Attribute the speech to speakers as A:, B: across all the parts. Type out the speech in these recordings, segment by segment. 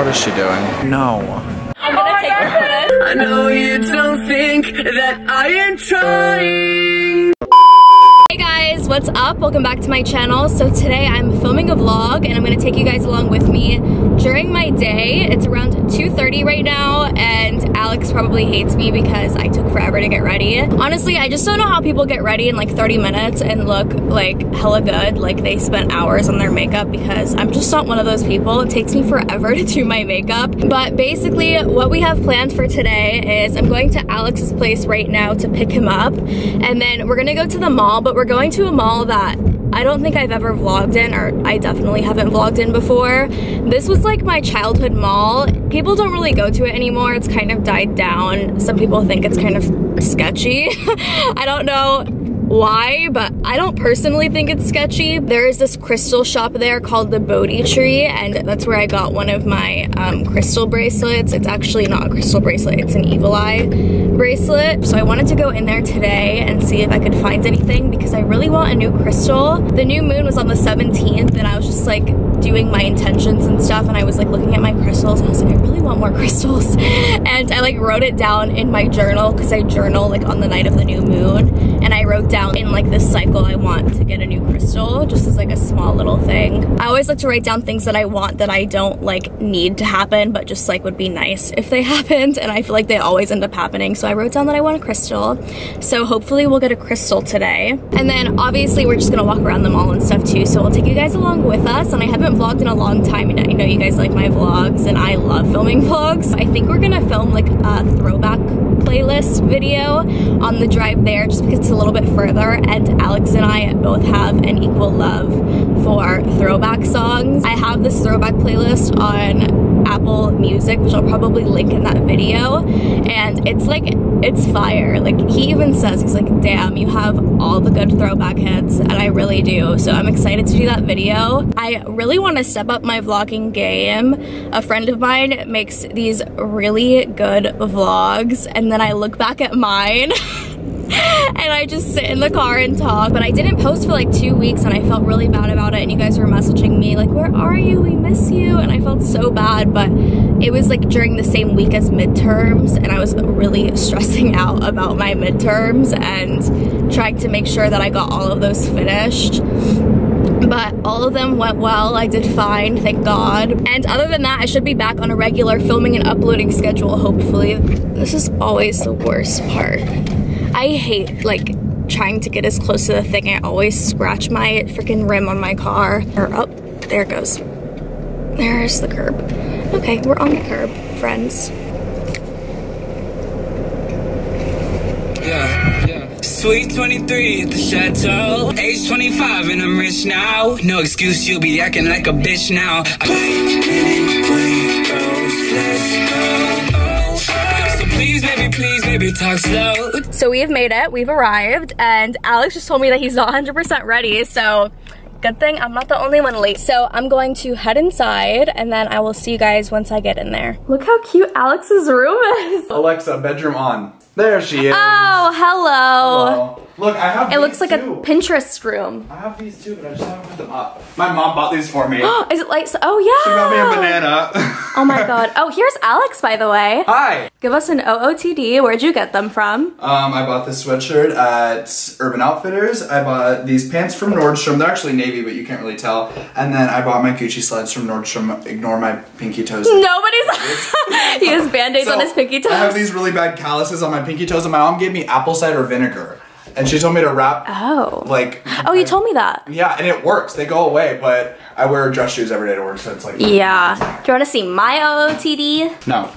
A: What is she doing? No.
B: I'm gonna take her for this.
C: I know you don't think that I am trying.
B: Hey guys, what's up? Welcome back to my channel. So today I'm filming a vlog and I'm gonna take you guys along with me during my day. It's around 2:30 right now and Alex probably hates me because I took forever to get ready. Honestly, I just don't know how people get ready in like 30 minutes and look like hella good, like they spent hours on their makeup, because I'm just not one of those people. It takes me forever to do my makeup. But basically what we have planned for today is I'm going to Alex's place right now to pick him up, and then we're gonna go to the mall, but we're going to a mall that I don't think I've ever vlogged in, or I definitely haven't vlogged in before. This was like my childhood mall. People don't really go to it anymore. It's kind of died down. Some people think it's kind of sketchy. I don't know why, but I don't personally think it's sketchy. There is this crystal shop there called the Bodhi Tree, and that's where I got one of my crystal bracelets. It's actually not a crystal bracelet, it's an evil eye bracelet. So I wanted to go in there today and see if I could find anything, because I really want a new crystal. The new moon was on the 17th and I was just like doing my intentions and stuff, and I was like looking at my crystals and I was like, I really want more crystals. And I like wrote it down in my journal, because I journal like on the night of the new moon, and I wrote down in like this cycle I want to get a new crystal, just as like a small little thing. I always like to write down things that I want that I don't like need to happen, but just like would be nice if they happened, and I feel like they always end up happening. So I wrote down that I want a crystal, so hopefully we'll get a crystal today. And then obviously we're just gonna walk around the mall and stuff too, so we'll take you guys along with us. And I haven't vlogged in a long time, and I know you guys like my vlogs and I love filming vlogs. I think we're gonna film like a throwback playlist video on the drive there, just because it's a little bit further, and Alex and I both have an equal love for throwback songs. I have this throwback playlist on Apple Music, which I'll probably link in that video, and it's like, it's fire. Like he even says, he's like, damn, you have all the good throwback hits, and I really do. So I'm excited to do that video. I really want to step up my vlogging game. A friend of mine makes these really good vlogs, and then I look back at mine and I just sit in the car and talk. But I didn't post for like 2 weeks and I felt really bad about it, and you guys were messaging me like, where are you, we miss you, and I felt so bad. But it was like during the same week as midterms, and I was really stressing out about my midterms and trying to make sure that I got all of those finished. But all of them went well. I did fine, thank God. And other than that, I should be back on a regular filming and uploading schedule, hopefully. This is always the worst part. I hate like trying to get as close to the thing. I always scratch my freaking rim on my car. Or, oh, there it goes. There's the curb. Okay, we're on the curb, friends.
C: Sweet 23 at the chateau, age 25 and I'm rich now. No excuse, you'll be acting like a bitch now. So please, baby, talk slow.
B: So we have made it, we've arrived, and Alex just told me that he's not 100% ready, so good thing I'm not the only one late. So I'm going to head inside, and then I will see you guys once I get in there. Look how cute Alex's room is.
A: Alexa, bedroom on. There she is.
B: Oh, hello.
A: Hello. Look, I have these
B: It looks like
A: too.
B: a Pinterest room.
A: I have these too, but I just haven't put them up. My mom bought these for me.
B: Is it like, oh yeah.
A: She got me a banana.
B: Oh my God. Oh, here's Alex, by the way.
A: Hi.
B: Give us an OOTD. Where'd you get them from?
A: I bought this sweatshirt at Urban Outfitters. I bought these pants from Nordstrom. They're actually navy, but you can't really tell. And then I bought my Gucci slides from Nordstrom. Ignore my pinky toes.
B: Nobody's. He has band-aids on his pinky toes.
A: I have these really bad calluses on my pinky toes, and my mom gave me apple cider vinegar. And she told me to wrap, like...
B: Oh, you told me that.
A: Yeah, and it works. They go away, but I wear dress shoes every day to work, so it's like...
B: Yeah. Do you want to see my OOTD?
A: No.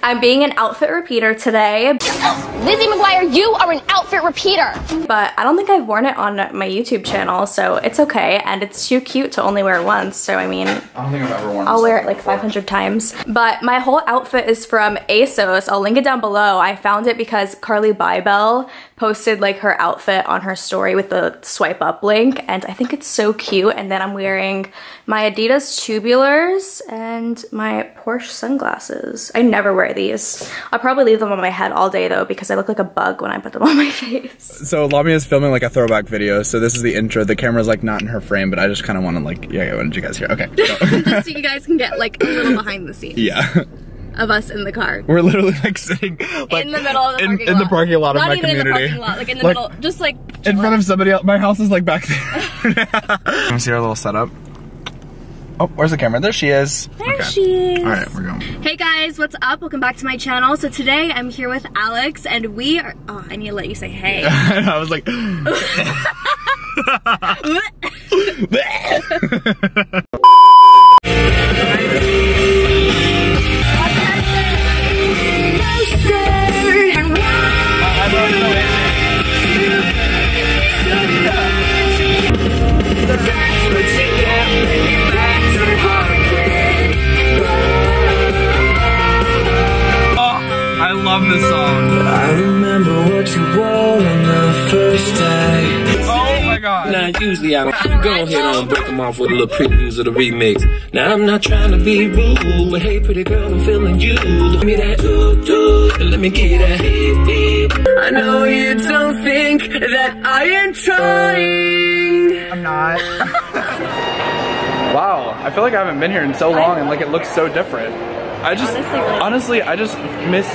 B: I'm being an outfit repeater today.
D: Lizzie McGuire, you are an outfit repeater.
B: But I don't think I've worn it on my YouTube channel, so it's okay. And it's too cute to only wear it once, so I mean... I
A: don't think I've ever worn it.
B: I'll wear it like 500 times. But my whole outfit is from ASOS. I'll link it down below. I found it because Carly Bybel posted like her outfit on her story with the swipe up link, and I think it's so cute. And then I'm wearing my Adidas tubulars and my Porsche sunglasses. I never wear wear these. I'll probably leave them on my head all day though because I look like a bug when I put them on my face.
A: So Lamia is filming like a throwback video, so this is the intro. The camera's like not in her frame, but I just kind of want to like, yeah, what did you guys hear? Okay.
B: Just so you guys can get like a little behind the scenes.
A: Yeah.
B: Of us in the car.
A: We're literally like sitting like
B: in the middle of the parking lot.
A: In the parking lot of my community.
B: Not even in the parking lot, like in the middle, just like
A: in front of somebody else. My house is like back there. Can you see our little setup? Oh, where's the camera? There she is.
B: There she is.
A: All right, we're going.
B: Hey guys, what's up? Welcome back to my channel. So today I'm here with Alex and we are, oh, I need to let you say hey.
A: I was like. I love this song.
E: I remember what you wore on the first day.
A: Oh my god.
E: Now usually I don't go ahead and break them off with a little previews of the remix. Now I'm not trying to be rude, but hey pretty girl, I'm feeling you. Let me that let me get that. I know you don't think that I am trying.
A: I'm not. Wow, I feel like I haven't been here in so long and like it looks so different. I just, honestly, I just miss.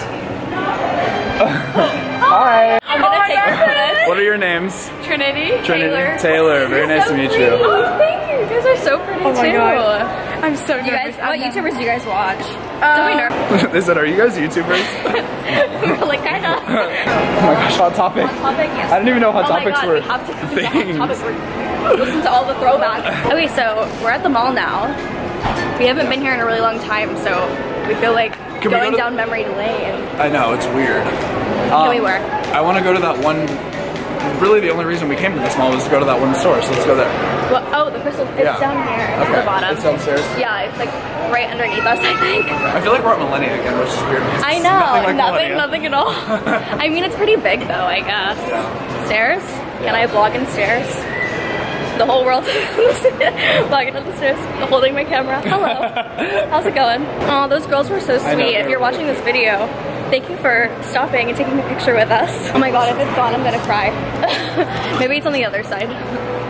A: Hi.
B: I'm gonna take your photos.
A: What are your names?
B: Trinity.
A: Taylor. Very nice to meet you.
B: Oh, thank you. You guys are so pretty too.
F: God. I'm so nervous.
B: You guys, what YouTubers do you guys watch? Don't be nervous.
A: They said, are you guys YouTubers?
B: We're like, kinda.
A: Oh my gosh, Hot Topic.
B: Hot Topic, yes.
A: I didn't even know Hot Topics were
B: we have to come to
A: things.
B: Hot Topic. Listen to all the throwbacks. Okay, so we're at the mall now. We haven't been here in a really long time, so we feel like going down memory lane.
A: I know, it's weird.
B: Can we work?
A: I want to go to that one. Really, the only reason we came to this mall was to go to that one store, so let's go there.
B: Well, oh, the crystal. It's down here. It's at the bottom.
A: It's downstairs.
B: Yeah, it's like right underneath us, I think.
A: I feel like we're at Millennia again, which is weird.
B: I know,
A: Like
B: nothing at all. I mean, it's pretty big though, I guess.
A: Yeah.
B: Stairs? Can I vlog in stairs? The whole world vlogging up the stairs, holding my camera. Hello. How's it going? Oh, those girls were so sweet. If you're watching this video, thank you for stopping and taking a picture with us. Oh my god, if it's gone, I'm gonna cry. Maybe it's on the other side.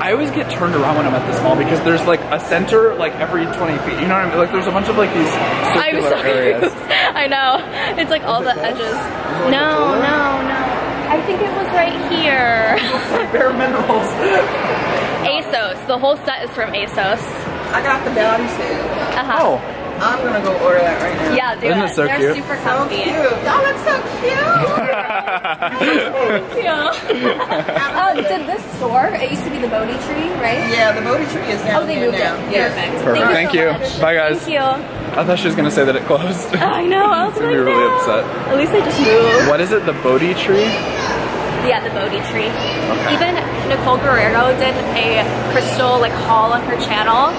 A: I always get turned around when I'm at this mall because there's like a center like every 20 feet. You know what I mean? Like there's a bunch of like these circular areas.
B: I know. It's like all the edges. No. I think it was right here.
A: Bare Minerals.
B: ASOS. The whole set is from ASOS.
F: I got the bodysuit.
A: Oh.
F: I'm gonna go order that right now.
B: Yeah, do
A: Isn't
B: it.
A: it so
B: They're
A: cute?
B: super comfy.
F: So cute. That looks so cute.
B: Did this store, it used to be the Bodhi Tree, right?
F: Yeah, the Bodhi Tree is down
B: Oh, they
F: there
B: moved
F: now.
B: it.
F: Yes.
B: Perfect.
A: Thank you.
B: So much.
A: Bye guys.
B: Thank you.
A: I thought she was gonna say that it closed.
B: I know, I was
A: I'd
B: like,
A: be really
B: no.
A: upset.
B: At least I just moved.
A: What is it? The Bodhi Tree?
B: Yeah, the Bodhi Tree.
A: Okay.
B: Even Nicole Guerrero did a crystal like haul on her channel,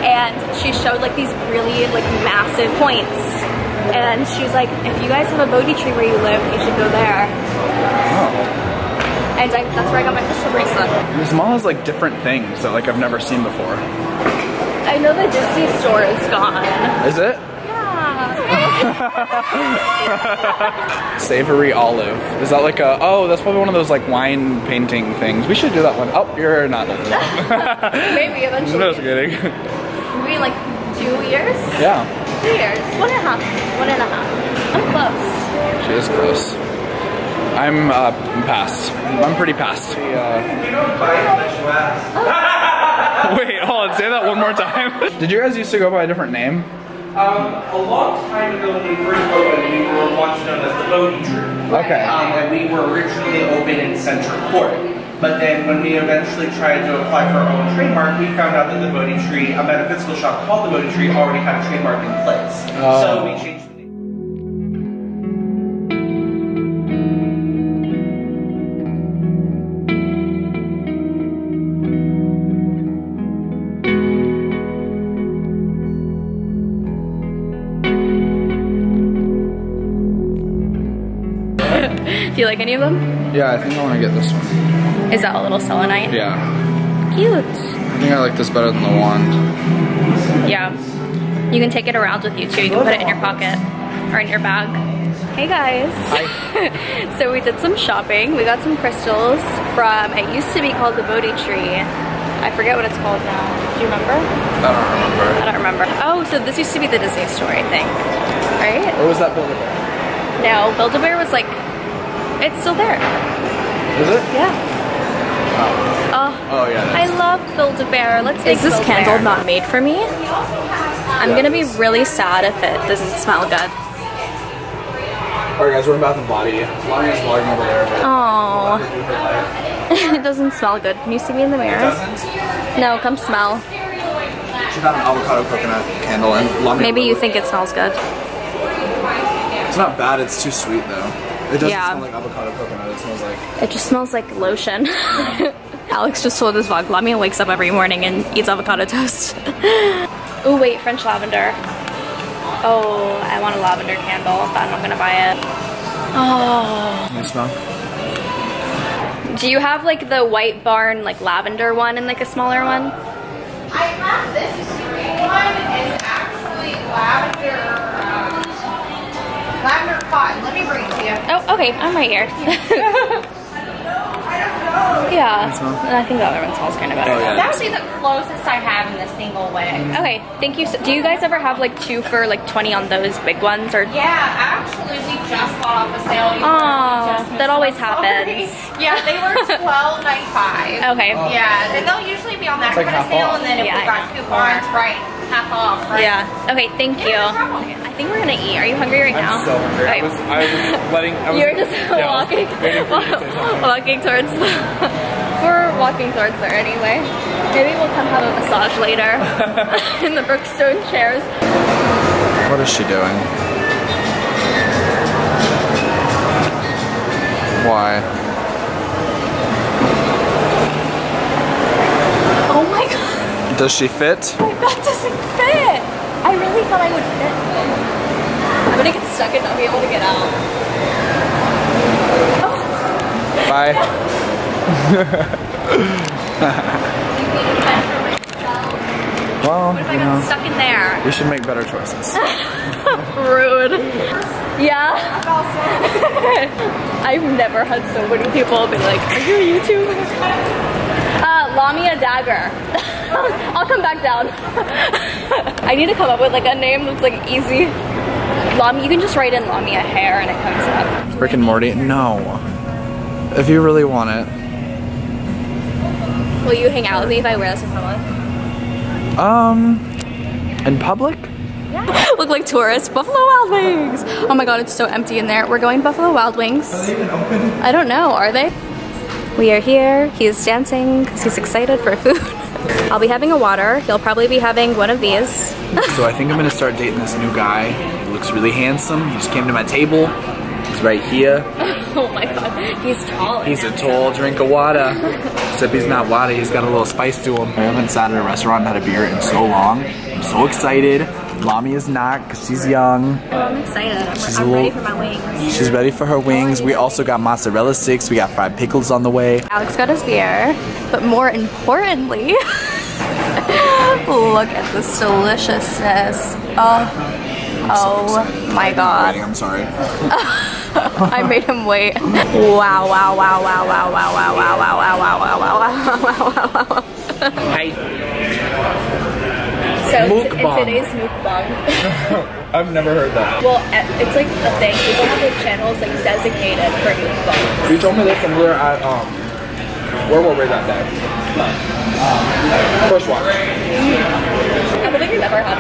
B: and she showed like these really like massive points. And she's like, if you guys have a Bodhi Tree where you live, you should go there.
A: Oh.
B: And that's where I got my crystal bracelet.
A: This mall has like different things that like I've never seen before.
B: I know the Disney store is gone.
A: Is it? Savory olive. Is that like a, oh, that's probably one of those like wine painting things. We should do that one. Oh, you're not old enough.
B: Maybe eventually.
A: No, just kidding.
B: Maybe like 2 years?
A: Yeah.
B: 2 years. 1.5. 1.5. I'm close.
A: She is close. I'm past. I'm pretty past. Wait, hold on, say that one more time. Did you guys used to go by a different name?
G: A long time ago when we first opened, we were once known as the Bodhi Tree.
A: Okay.
G: And we were originally open in Center Court. But then when we eventually tried to apply for our own trademark, we found out that the Bodhi Tree, a metaphysical shop called the Bodhi Tree, already had a trademark in place.
A: Oh.
G: So we changed the name.
B: Do you like any of them?
A: Yeah, I think I want to get this one.
B: Is that a little selenite?
A: Yeah.
B: Cute.
A: I think I like this better than the wand.
B: Yeah. You can take it around with you too. You can put it in your pocket or in your bag. Hey guys.
A: Hi.
B: So we did some shopping. We got some crystals from, it used to be called the Bodhi Tree. I forget what it's called now. Do you remember? I don't remember. Oh, so this used to be the Disney store, I think. Right?
A: Or was that Build-A-Bear?
B: No, Build-A-Bear was like, it's still there.
A: Is it?
B: Yeah.
A: Oh yeah.
B: I love Build-A-Bear. Let's make Is this candle not made for me? I'm gonna be really sad if it doesn't smell good.
A: Alright guys, we're in Bath & Body. Lamia's vlogging over there.
B: Oh. It doesn't smell good. Can you see me in the mirror?
A: It doesn't?
B: No, come smell.
A: She found an avocado coconut candle and Lamia.
B: Maybe you think it smells good.
A: It's not bad, it's too sweet though. It doesn't
B: Yeah.
A: smell like avocado coconut, it smells like...
B: It just smells like lotion. Alex just told his vlog, Lamia wakes up every morning and eats avocado toast. Oh wait, French lavender. Oh, I want a lavender candle, but I'm not gonna buy it. Oh.
A: Can you smell?
B: Do you have like the White Barn like lavender one and like a smaller one?
F: I have this one. It's actually lavender cotton. Let me bring it to you.
B: Oh, okay, I'm right here. Yeah, and I think the other one smells kind of better.
A: Oh, yeah.
F: That would be the closest I have in the single way.
B: Okay, thank you. Do you guys ever have like 2 for like 20 on those big ones or?
F: Yeah, actually we just got off a sale.
B: Oh, that always happens.
F: Yeah, they were $12.95.
B: Okay.
F: Yeah, and they'll usually be on that
A: It's like
F: kind of
A: half
F: sale,
A: off.
F: and then if we got coupons, right, half off, right?
B: Yeah. Okay, thank you. I think we're gonna eat. Are you hungry right now?
A: I'm so hungry.
B: Okay. You're just walking towards the... We're walking towards there anyway. Maybe we'll come have a massage later in the Brookstone chairs.
A: What is she doing? Why?
B: Oh my god.
A: Does she fit?
B: That doesn't fit. I really thought I would fit. I'm gonna get stuck and not be able to get out. Oh.
A: Bye. Well,
B: What if I got stuck in there?
A: we should make better choices.
B: Rude. Yeah? I've never had so many people be like, are you a YouTuber? Lamia Dagher. I'll come back down. I need to come up with like a name that's like easy. Lamia, you can just write in Lamia hair and it comes up.
A: Rick and Morty? No. If you really want it.
B: Will you hang out with me if I wear this in public?
A: In public?
B: Yeah. Look like tourists. Buffalo Wild Wings! Oh my god, it's so empty in there. We're going Buffalo Wild Wings.
A: Are they even open?
B: I don't know, are they? We are here. He's dancing because he's excited for food. I'll be having a water. He'll probably be having one of these.
A: So I think I'm gonna start dating this new guy. He looks really handsome. He just came to my table. He's right here.
B: Oh my god, he's tall.
A: He's a tall drink of water. Except he's not water, he's got a little spice to him. I haven't sat at a restaurant and had a beer in so long. I'm so excited. Lamia's not, because she's young.
B: Oh, I'm excited. I'm ready for my wings.
A: She's ready for her wings. We also got mozzarella sticks. We got fried pickles on the way.
B: Alex got his beer, but more importantly, look at this deliciousness. Oh my god.
A: I'm sorry.
B: I made him wait. Wow, wow, wow, wow, wow, wow, wow, wow, wow, wow, wow, wow, wow, wow, wow.
A: Hi.
B: So
A: Mukbang.
B: today's mukbang.
A: I've never heard that.
B: Well, it's like a thing. People have like channels like designated for mukbang.
A: You told me this when we were at, where were we that day? First watch.
B: I believe you've never had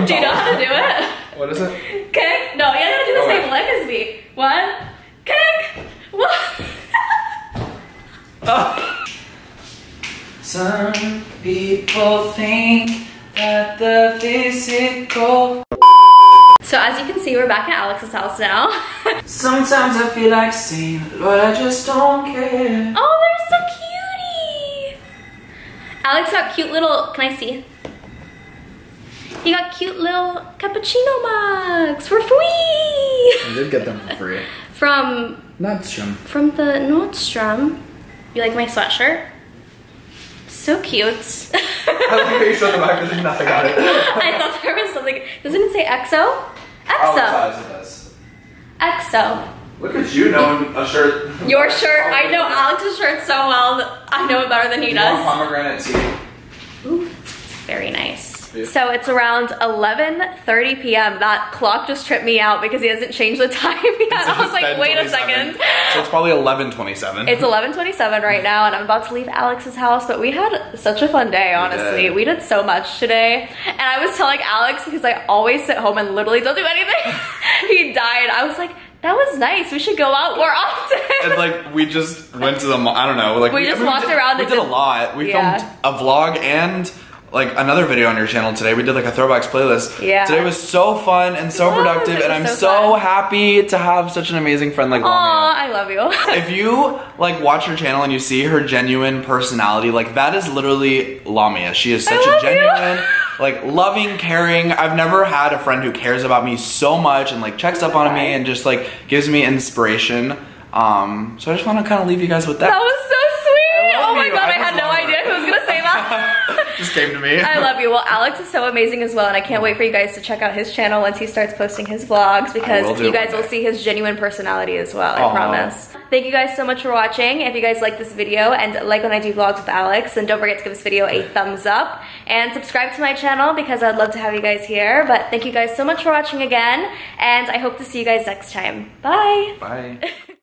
B: Do you know how to do it?
A: What is it?
B: Kick? No, you gotta do the same lick as me. 1, kick, 1.
A: Oh.
C: Some people think that the physical.
B: So as you can see, we're back at Alex's house now.
C: Sometimes I feel like saying, Lord, I just don't care.
B: Oh, there's so cutie. Alex got cute little, can I see? He got cute little cappuccino mugs for free.
A: I did get them for free.
B: From
A: Nordstrom.
B: From the Nordstrom. You like my sweatshirt? So cute.
A: I like how you showed the back, there's nothing on it.
B: I thought there was something. Doesn't it say EXO? EXO.
A: Oh, it does.
B: EXO.
A: Look at you knowing a shirt.
B: Your shirt. I know Alex's shirt so well that I know it better than he does.
A: Pomegranate tea.
B: Ooh, that's very nice. So it's around 11:30 p.m. That clock just tripped me out because he hasn't changed the time yet. I was like, wait a second.
A: So it's probably 11:27.
B: It's 11:27 right now, and I'm about to leave Alex's house, but we had such a fun day, honestly. We did so much today. And I was telling Alex, because I always sit home and literally don't do anything. He died. I was like, that was nice. We should go out more often.
A: And like, we just went to the mall. I don't know. Like,
B: we just walked around.
A: We did a lot. We filmed a vlog and like another video on your channel today. We did like a throwbacks playlist. Yeah. Today was so fun and so productive, and I'm so happy to have such an amazing friend like Lamia.
B: I love you.
A: If you like watch her channel and you see her genuine personality, like that is literally Lamia. She is such a genuine, like loving, caring. I've never had a friend who cares about me so much and like checks up on me and just like gives me inspiration. So I just want to kind of leave you guys with that.
B: That was so sweet. Oh my god, I had no idea who was gonna say that.
A: Just came to me.
B: I love you. Well, Alex is so amazing as well, and I can't wait for you guys to check out his channel once he starts posting his vlogs, because you guys will see his genuine personality as well, I promise. Thank you guys so much for watching. If you guys like this video and like when I do vlogs with Alex, then don't forget to give this video a thumbs up and subscribe to my channel, because I'd love to have you guys here. But thank you guys so much for watching again, and I hope to see you guys next time. Bye.
A: Bye.